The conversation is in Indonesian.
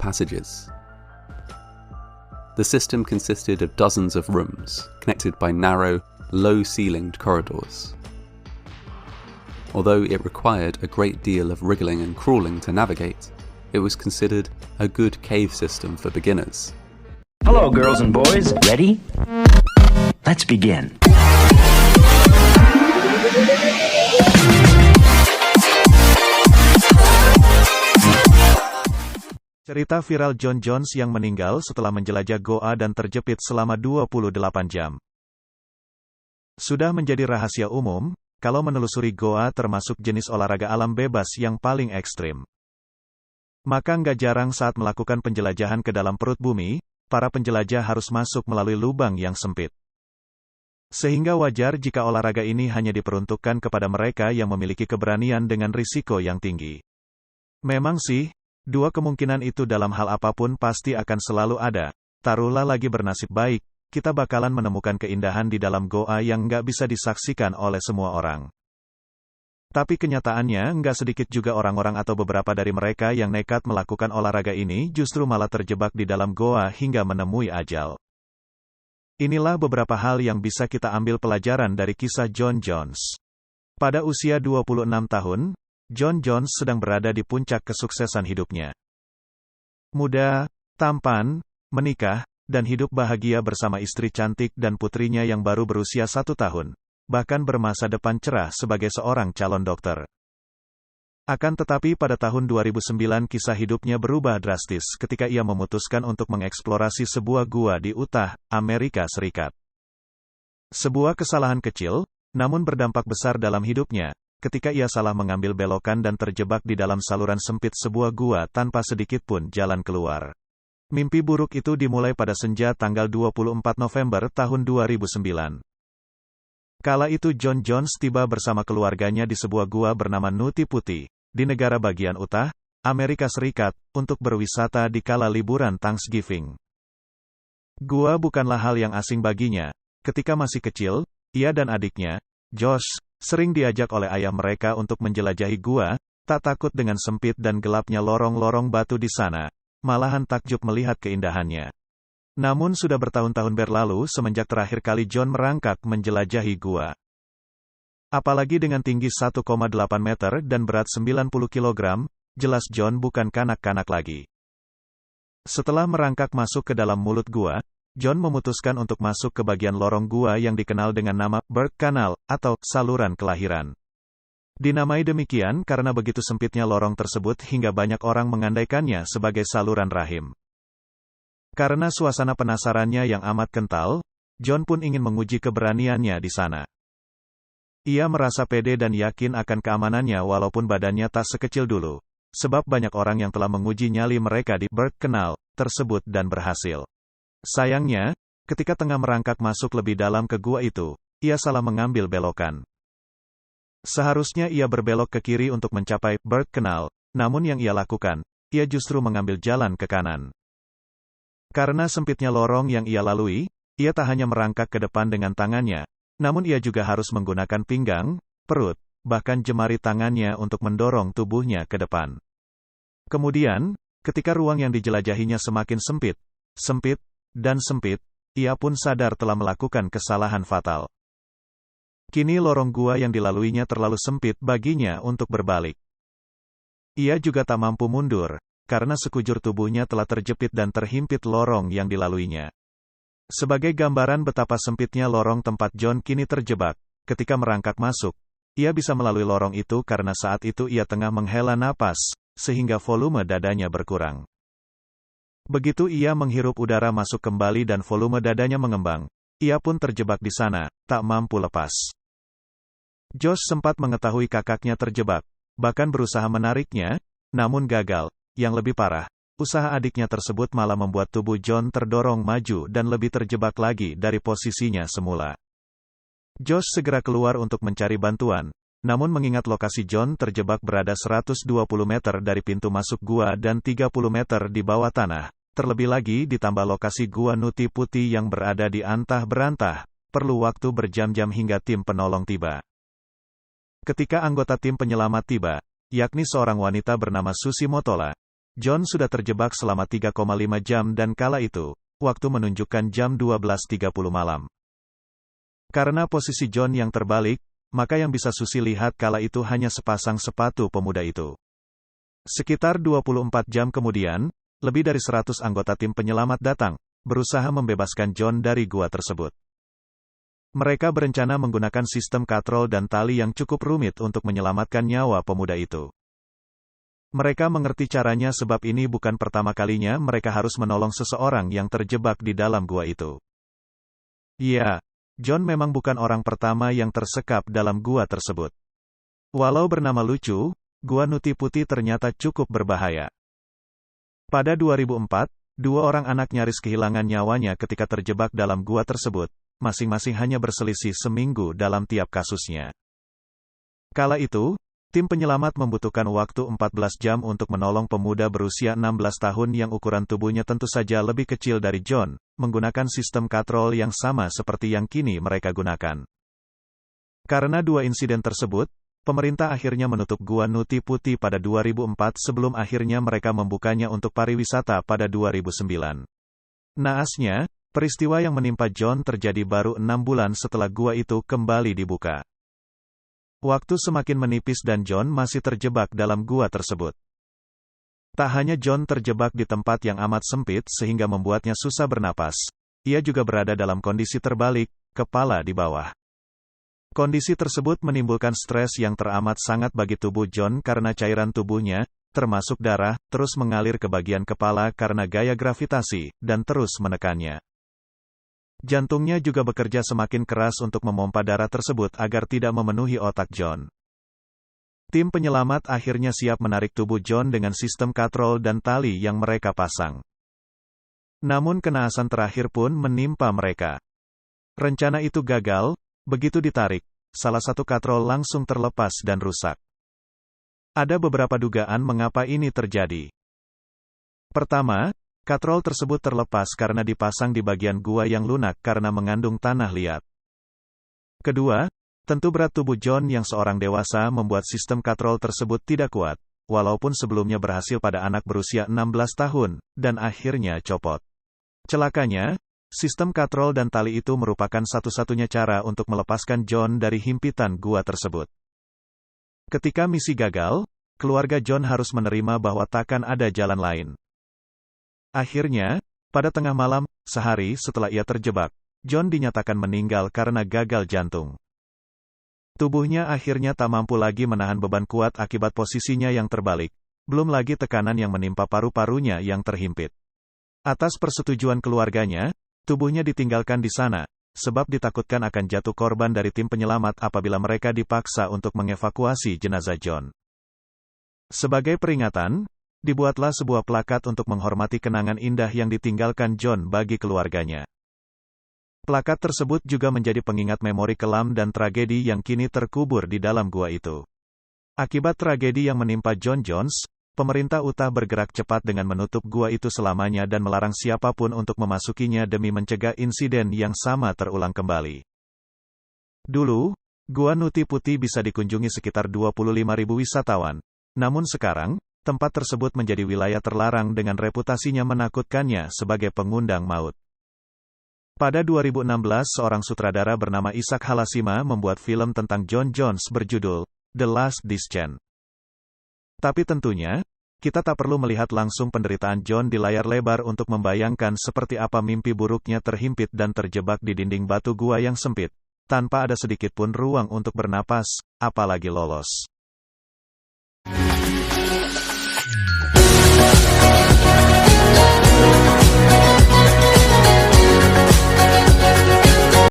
passages. The system consisted of dozens of rooms, connected by narrow, low-ceilinged corridors. Although it required a great deal of wriggling and crawling to navigate, it was considered a good cave system for beginners. Hello, girls and boys. Ready? Let's begin. Cerita viral Jon Jones yang meninggal setelah menjelajah goa dan terjepit selama 28 jam. Sudah menjadi rahasia umum, kalau menelusuri goa termasuk jenis olahraga alam bebas yang paling ekstrim. Maka nggak jarang saat melakukan penjelajahan ke dalam perut bumi, para penjelajah harus masuk melalui lubang yang sempit. Sehingga wajar jika olahraga ini hanya diperuntukkan kepada mereka yang memiliki keberanian dengan risiko yang tinggi. Memang sih, dua kemungkinan itu dalam hal apapun pasti akan selalu ada. Taruhlah lagi bernasib baik, kita bakalan menemukan keindahan di dalam goa yang nggak bisa disaksikan oleh semua orang. Tapi kenyataannya nggak sedikit juga orang-orang atau beberapa dari mereka yang nekat melakukan olahraga ini justru malah terjebak di dalam goa hingga menemui ajal. Inilah beberapa hal yang bisa kita ambil pelajaran dari kisah Jon Jones. Pada usia 26 tahun, Jon Jones sedang berada di puncak kesuksesan hidupnya. Muda, tampan, menikah, dan hidup bahagia bersama istri cantik dan putrinya yang baru berusia 1 tahun, bahkan bermasa depan cerah sebagai seorang calon dokter. Akan tetapi pada tahun 2009 kisah hidupnya berubah drastis ketika ia memutuskan untuk mengeksplorasi sebuah gua di Utah, Amerika Serikat. Sebuah kesalahan kecil, namun berdampak besar dalam hidupnya, ketika ia salah mengambil belokan dan terjebak di dalam saluran sempit sebuah gua tanpa sedikit pun jalan keluar. Mimpi buruk itu dimulai pada senja tanggal 24 November tahun 2009. Kala itu Jon Jones tiba bersama keluarganya di sebuah gua bernama Nuti Putih, di negara bagian Utah, Amerika Serikat, untuk berwisata di kala liburan Thanksgiving. Gua bukanlah hal yang asing baginya. Ketika masih kecil, ia dan adiknya, Josh, sering diajak oleh ayah mereka untuk menjelajahi gua, tak takut dengan sempit dan gelapnya lorong-lorong batu di sana, malahan takjub melihat keindahannya. Namun sudah bertahun-tahun berlalu semenjak terakhir kali Jon merangkak menjelajahi gua. Apalagi dengan tinggi 1,8 meter dan berat 90 kg, jelas Jon bukan kanak-kanak lagi. Setelah merangkak masuk ke dalam mulut gua, Jon memutuskan untuk masuk ke bagian lorong gua yang dikenal dengan nama Birth Canal, atau saluran kelahiran. Dinamai demikian karena begitu sempitnya lorong tersebut hingga banyak orang mengandaikannya sebagai saluran rahim. Karena suasana penasarannya yang amat kental, Jon pun ingin menguji keberaniannya di sana. Ia merasa pede dan yakin akan keamanannya walaupun badannya tak sekecil dulu, sebab banyak orang yang telah menguji nyali mereka di Birth Canal tersebut dan berhasil. Sayangnya, ketika tengah merangkak masuk lebih dalam ke gua itu, ia salah mengambil belokan. Seharusnya ia berbelok ke kiri untuk mencapai Birth Canal, namun yang ia lakukan, ia justru mengambil jalan ke kanan. Karena sempitnya lorong yang ia lalui, ia tak hanya merangkak ke depan dengan tangannya, namun ia juga harus menggunakan pinggang, perut, bahkan jemari tangannya untuk mendorong tubuhnya ke depan. Kemudian, ketika ruang yang dijelajahinya semakin sempit, dan sempit, ia pun sadar telah melakukan kesalahan fatal. Kini lorong gua yang dilaluinya terlalu sempit baginya untuk berbalik. Ia juga tak mampu mundur, karena sekujur tubuhnya telah terjepit dan terhimpit lorong yang dilaluinya. Sebagai gambaran betapa sempitnya lorong tempat Jon kini terjebak, ketika merangkak masuk, ia bisa melalui lorong itu karena saat itu ia tengah menghela napas, sehingga volume dadanya berkurang. Begitu ia menghirup udara masuk kembali dan volume dadanya mengembang, ia pun terjebak di sana, tak mampu lepas. Josh sempat mengetahui kakaknya terjebak, bahkan berusaha menariknya, namun gagal. Yang lebih parah, usaha adiknya tersebut malah membuat tubuh Jon terdorong maju dan lebih terjebak lagi dari posisinya semula. Josh segera keluar untuk mencari bantuan, namun mengingat lokasi Jon terjebak berada 120 meter dari pintu masuk gua dan 30 meter di bawah tanah, terlebih lagi ditambah lokasi gua Nuti Putih yang berada di antah-berantah, perlu waktu berjam-jam hingga tim penolong tiba. Ketika anggota tim penyelamat tiba, yakni seorang wanita bernama Susi Motola, John sudah terjebak selama 3,5 jam dan kala itu, waktu menunjukkan jam 12.30 malam. Karena posisi John yang terbalik, maka yang bisa Susi lihat kala itu hanya sepasang sepatu pemuda itu. Sekitar 24 jam kemudian, lebih dari 100 anggota tim penyelamat datang, berusaha membebaskan John dari gua tersebut. Mereka berencana menggunakan sistem katrol dan tali yang cukup rumit untuk menyelamatkan nyawa pemuda itu. Mereka mengerti caranya sebab ini bukan pertama kalinya mereka harus menolong seseorang yang terjebak di dalam gua itu. Ya, John memang bukan orang pertama yang tersekap dalam gua tersebut. Walau bernama lucu, gua Nuti Putih ternyata cukup berbahaya. Pada 2004, dua orang anak nyaris kehilangan nyawanya ketika terjebak dalam gua tersebut, masing-masing hanya berselisih seminggu dalam tiap kasusnya. Kala itu, tim penyelamat membutuhkan waktu 14 jam untuk menolong pemuda berusia 16 tahun yang ukuran tubuhnya tentu saja lebih kecil dari John, menggunakan sistem katrol yang sama seperti yang kini mereka gunakan. Karena dua insiden tersebut, pemerintah akhirnya menutup Gua Nuti Putih pada 2004 sebelum akhirnya mereka membukanya untuk pariwisata pada 2009. Naasnya, peristiwa yang menimpa John terjadi baru 6 bulan setelah gua itu kembali dibuka. Waktu semakin menipis dan John masih terjebak dalam gua tersebut. Tak hanya John terjebak di tempat yang amat sempit sehingga membuatnya susah bernapas, ia juga berada dalam kondisi terbalik, kepala di bawah. Kondisi tersebut menimbulkan stres yang teramat sangat bagi tubuh John karena cairan tubuhnya, termasuk darah, terus mengalir ke bagian kepala karena gaya gravitasi, dan terus menekannya. Jantungnya juga bekerja semakin keras untuk memompa darah tersebut agar tidak memenuhi otak John. Tim penyelamat akhirnya siap menarik tubuh John dengan sistem katrol dan tali yang mereka pasang. Namun kenaasan terakhir pun menimpa mereka. Rencana itu gagal, begitu ditarik, salah satu katrol langsung terlepas dan rusak. Ada beberapa dugaan mengapa ini terjadi. Pertama, katrol tersebut terlepas karena dipasang di bagian gua yang lunak karena mengandung tanah liat. Kedua, tentu berat tubuh John yang seorang dewasa membuat sistem katrol tersebut tidak kuat, walaupun sebelumnya berhasil pada anak berusia 16 tahun, dan akhirnya copot. Celakanya, sistem katrol dan tali itu merupakan satu-satunya cara untuk melepaskan John dari himpitan gua tersebut. Ketika misi gagal, keluarga John harus menerima bahwa takkan ada jalan lain. Akhirnya, pada tengah malam, sehari setelah ia terjebak, John dinyatakan meninggal karena gagal jantung. Tubuhnya akhirnya tak mampu lagi menahan beban kuat akibat posisinya yang terbalik, belum lagi tekanan yang menimpa paru-parunya yang terhimpit. Atas persetujuan keluarganya, tubuhnya ditinggalkan di sana, sebab ditakutkan akan jatuh korban dari tim penyelamat apabila mereka dipaksa untuk mengevakuasi jenazah John. Sebagai peringatan, dibuatlah sebuah plakat untuk menghormati kenangan indah yang ditinggalkan John bagi keluarganya. Plakat tersebut juga menjadi pengingat memori kelam dan tragedi yang kini terkubur di dalam gua itu. Akibat tragedi yang menimpa John Jones, pemerintah Utah bergerak cepat dengan menutup gua itu selamanya dan melarang siapapun untuk memasukinya demi mencegah insiden yang sama terulang kembali. Dulu, Gua Nuti Putih bisa dikunjungi sekitar 25.000 wisatawan, namun sekarang, tempat tersebut menjadi wilayah terlarang dengan reputasinya menakutkannya sebagai pengundang maut. Pada 2016 seorang sutradara bernama Isaac Halasima membuat film tentang John Jones berjudul The Last Descent. Tapi tentunya, kita tak perlu melihat langsung penderitaan John di layar lebar untuk membayangkan seperti apa mimpi buruknya terhimpit dan terjebak di dinding batu gua yang sempit, tanpa ada sedikit pun ruang untuk bernapas, apalagi lolos.